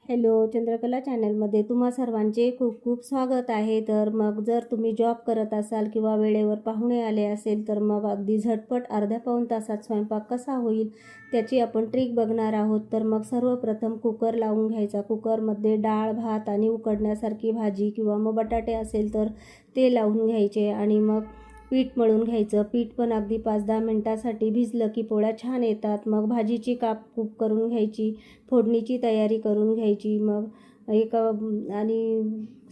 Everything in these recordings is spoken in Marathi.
हॅलो, चंद्रकला चॅनलमध्ये तुम्हा सर्वांचे खूप खूप स्वागत आहे. तर मग जर तुम्ही जॉब करत असाल किंवा वेळेवर पाहुणे आले असेल तर मग अगदी झटपट अर्ध्या पाऊण तासात स्वयंपाक कसा होईल त्याची आपण ट्रिक बघणार आहोत. तर मग सर्वप्रथम कुकर लावून घ्यायचा. कुकरमध्ये डाळ, भात आणि उकडण्यासारखी भाजी किंवा मग बटाटे असेल तर ते लावून घ्यायचे आणि मग पीठ मळून घ्यायचं. पीठ पण अगदी 5-10 मिनटासाठी भिजलं की पोळ्या छान येतात. मग भाजीची काप करून घ्यायची, फोडणीची तयारी करून घ्यायची. मग आणि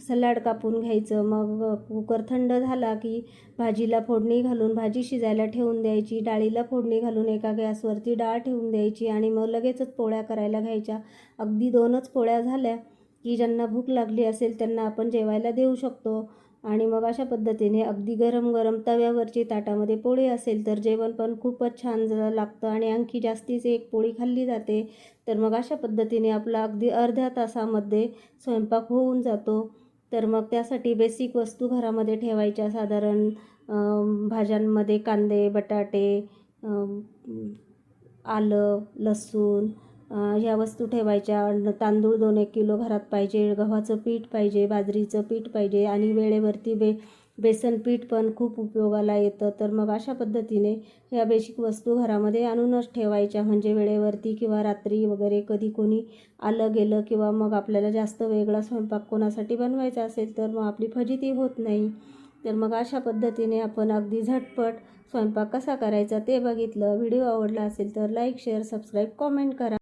सलाड कापून घ्यायचं. मग कुकर थंड झाला की भाजीला फोडणी घालून भाजी शिजायला ठेवून द्यायची. डाळीला फोडणी घालून एका गॅसवरती डाळ ठेवून द्यायची आणि मग लगेचच पोळ्या करायला घ्यायच्या. अगदी 2च पोळ्या झाल्या की ज्यांना भूक लागली असेल त्यांना आपण जेवायला देऊ शकतो. आणि मग अशा पद्धतीने अगदी गरम गरम तव्यावरची ताटामध्ये पोळी असेल तर जेवण पण खूपच छान लागतं आणि आणखी जास्तीच एक पोळी खाल्ली जाते. तर मग अशा पद्धतीने आपला अगदी अर्ध्या तासामध्ये स्वयंपाक होऊन जातो. तर मग त्यासाठी बेसिक वस्तू घरामध्ये ठेवायच्या. साधारण भाज्यांमध्ये कांदे, बटाटे, आलं, लसूण ह्या वस्तू ठेवायच्या. तांदूळ 2-1 किलो घरात पाहिजे. गव्हाचं पीठ पाहिजे, बाजरीचं पीठ पाहिजे आणि वेळेवरती बेसन पीठ पण खूप उपयोगाला येतं. तर मग अशा पद्धतीने ह्या बेसिक वस्तू घरामध्ये आणूनच ठेवायच्या, म्हणजे वेळेवरती किंवा रात्री वगैरे कधी कोणी आलं गेलं किंवा मग आपल्याला जास्त वेगळा स्वयंपाक कोणासाठी बनवायचा असेल तर मग आपली फजिती होत नाही. तर मग अशा पद्धतीने आपण अगदी झटपट स्वयंपाक कसा करायचा ते बघितलं. व्हिडिओ आवडला असेल तर लाईक, शेअर, सबस्क्राईब, कॉमेंट करा.